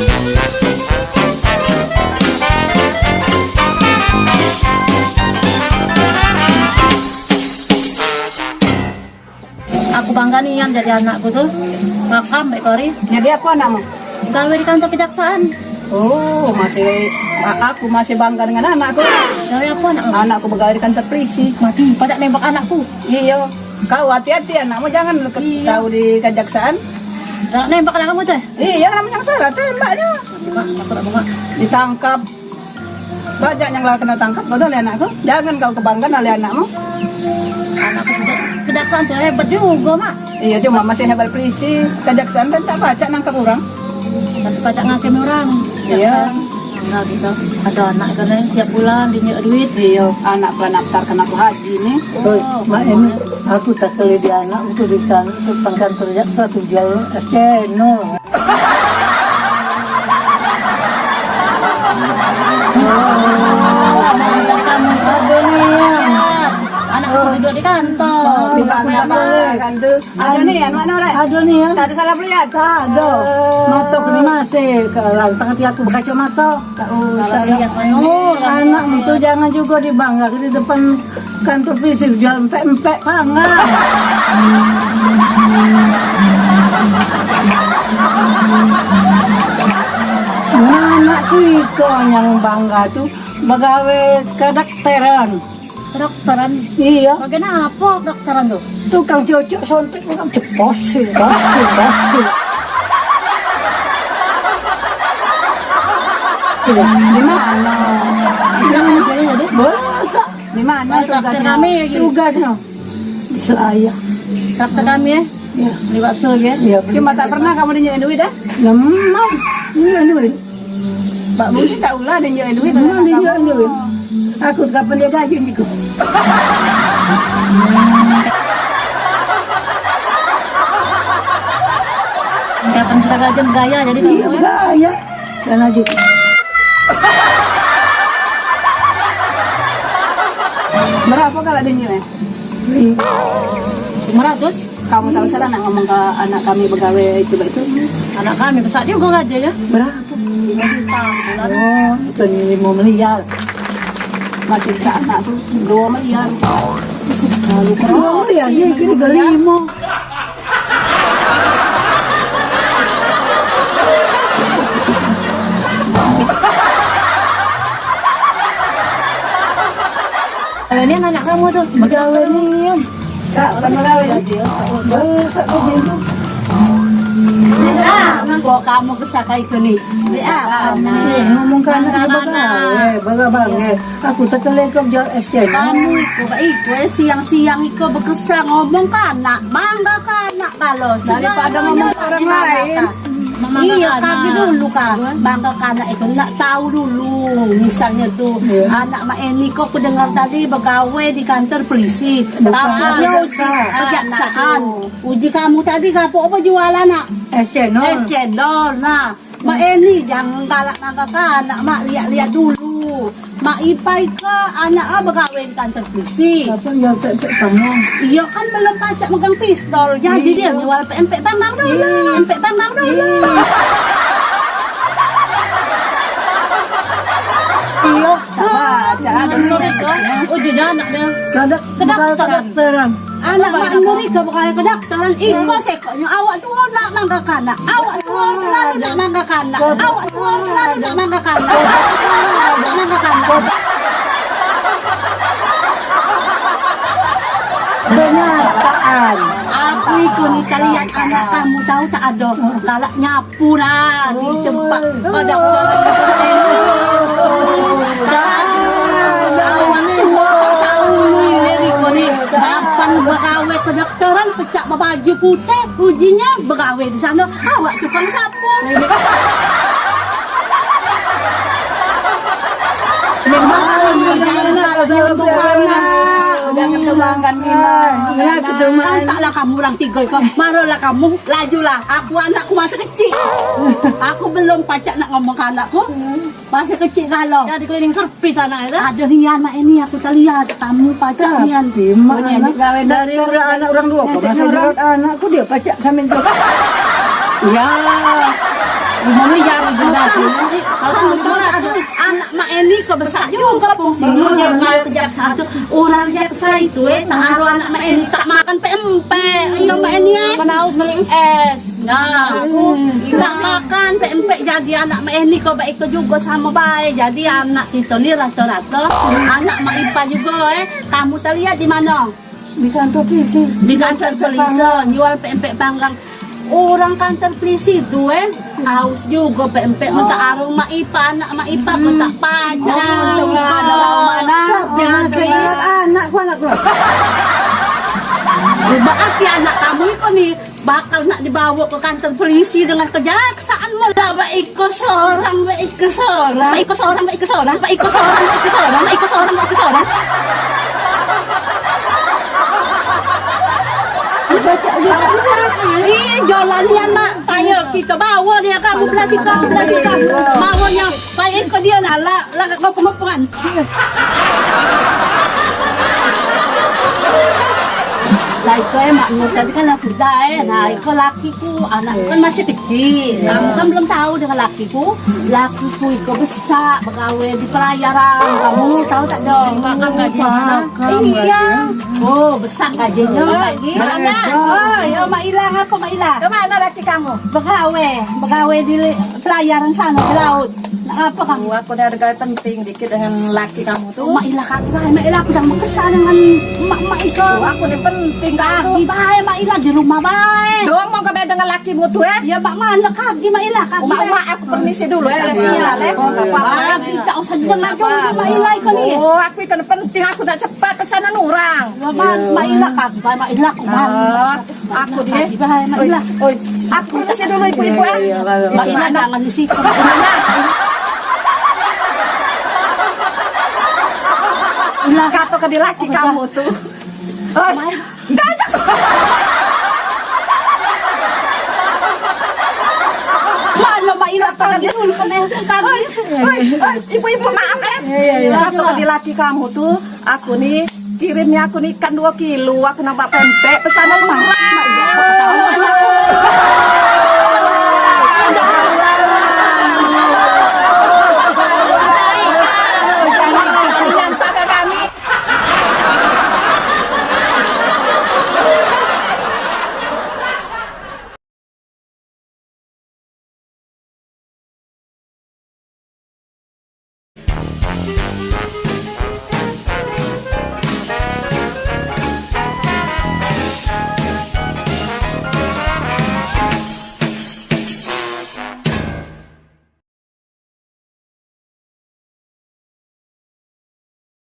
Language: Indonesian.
Aku bangga nih yang jadi anakku tuh. Makam Mbak Kori. Jadi apa anakmu? Gawe di kantor kejaksaan. Oh, aku masih bangga dengan anakku. Gawe apa anakmu? Anakku begawe di kantor polisi. Mati, pada nembak anakku. Iya, kau hati-hati anakmu, jangan kau di kejaksaan. Jangan nembak anakmu tuh. Iya, namanya yang salah, tembaknya. Mak, aku tak bunga. Ditangkap. Banyak yang lah kena tangkap, kau oleh anakku. Jangan kau kebanggaan oleh anakmu. Anakku juga kejaksaan tuh hebat juga, Mak. Iya, cuma masih hebat polisi. Kejaksaan kan tak baca nangkap orang. Tapi pajak ngakim orang. Iya. Nah gitu. Ada anak kan tiap bulan dinyek duit. Iya, anak naftar kena aku haji nih. Oh, mak ini aku tak kali di anak untuk di kantor jaksa tuh jual SC no. Kamu ada nih. Anakku duduk di kantor. Tiba kenapa kan tuh? Ada nih, mana orang? Ada nih ya. Tak ada salah lihat. Tak ada. Mata aku ini masih kalau tangan aku berkaca mata. Tak usah Lihat Nur. Anak itu jangan juga dibanggakan di depan kantor polisi jual empek-empek pangan. Anakku itu yang bangga tuh begawe kedokteran. Kedokteran. Iya, Bagian apa kedokteran tuh? tukang cocok sontek orang ceposin. di mana? Bisa ngajarin jadi? Masa Di mana Dokter tugasnya? kami lagi. tugasnya di Selayar. Dokter kami ya. Ya, Di bakso ya. iya. Cuma tak pernah kamu dinyoin duit dah? Lemah. Ini Mbak mungkin tak ulah dinyoin duit. Memang dia ini. Aku kapan dia gaji niku. Kapan kita gajian gaya jadi Iya kamu ya. gaya. Dan aja. Berapa kalau dinyoin? 500. Kamu tahu salah nak ngomong ke anak kami pegawai itu. Anak kami besar juga gaji ya. Berapa? 5 juta bulan. Oh, itu nih 5 miliar. Masih bisa anak tuh 2 miliar. Oh ya, dia kira gelimo. Ini anak kamu tuh. Pegawai nih. Tak pegawai. Besar aja itu. Kok kamu kesakai ke nih? Ngomong kan baga-baga. Aku tak kelekap jual SC. Kamu iku siang-siang iku bekesa ngomong ke anak, bangga ke anak kalau Daripada ngomong ke orang lain. Iya, kami dulu kan bangga ke anak itu nggak tahu dulu. Misalnya tuh anak Mak Eni kok pendengar tadi begawe di kantor polisi. Kamunya uji kejaksaan. Uji kamu tadi kamu apa jualan nak? SC no. Es cendol. Nah, Mak Eni jangan galak naga ke anak Mak lihat-lihat dulu. Mak Ipai ke anak begawe di kantor polisi. Kapan jual pepek kamu? Iya kan belum pacak megang pistol, jadi dia jual empek pamang dulu, empek pamang dulu. Iya. Tak baca. Ada Uji anak dia. Kedokteran. Anak mak nuri ke bekal kedokteran, iko sekonya awak tua nak mangga kana, awak tua selalu nak mangga kana, awak tua selalu nak mangga kana, awak tua selalu nak mangga kana. Kenyataan. Aku ikut nih lihat anak kamu tahu tak ada galak nyapu lah di tempat Gampang begawe kedokteran pecah baju putih ujinya begawe di sana awak tukang sapu. jangan kebanggaan gini. Taklah kamu orang tiga kau. Marolah kamu, lajulah. Aku anakku masih kecil. Aku belum pacak nak ngomong ke anakku. Masih kecil kalau. Ya di keliling servis anak itu. Ada nih anak ini aku tak lihat kamu pacak nian. Punya pegawai Dari anak orang dua, kok masa jual anakku dia pacak sambil itu. Ya, Gimana jari juga tuh? Anak mak ini kebesak juga fungsinya kalau kejaksaan tuh orangnya saya itu taruh anak mak ini tak makan PMP. Ayo mak ini Menaus beli es. Nah, aku tak makan PMP jadi anak mak ini kok baik juga sama baik. Jadi anak kita nih rata-rata anak mak Ipa juga Kamu terlihat di mana? Di kantor polisi. Di kantor polisi jual PMP panggang. Orang kantor polisi itu haus juga PMP untuk arung mak Ipa, anak mak Ipa pun tak pajak. Tengah dalam mana? Jangan seingat anak gua. Berarti anak kamu itu nih bakal nak dibawa ke kantor polisi dengan kejaksaan malah baik ke seorang. Iya jalannya nak ayo kita bawa dia kamu belasi kamu bawanya baik ke dia lah kau kemampuan. Lah itu maknya tadi kan sudah nah itu lakiku anakku kan masih kecil kamu kan belum tahu dengan lakiku itu besar pegawai di pelayaran kamu tahu tak dong Makan gajinya. iya besar gajinya lagi mana ya Mak Ila apa Mak Ila Kemana laki kamu? pegawai di pelayaran sana di laut nah, apa kamu Aku ada harga penting dikit dengan laki kamu tuh. Mak Ila Mak Ila aku udah kesal dengan Mak Ika Aku ini penting kaki baik Mak Ila di rumah baik Doang mau kemana dengan lakimu tuh ya Mak mana kaki Mak Ila kaki Mak, aku permisi dulu sial Gak apa-apa. tidak usah dengar dulu Mak Ila itu nih Aku ikan penting, aku udah cepat pesanan orang. Mak Ila kaki baik Mak Ila Aku dia. baik Mak Ila Aku permisi dulu ibu-ibu Mak Ila jangan di situ Kata ke laki kamu tuh. Enggak ada. mana Mak Ila tangan dia dulu kami Ibu-ibu maaf Kata ke laki kamu tuh, aku nih kirimnya aku nih ikan 2 kilo, aku nambah pempek pesanan murah. Thank you.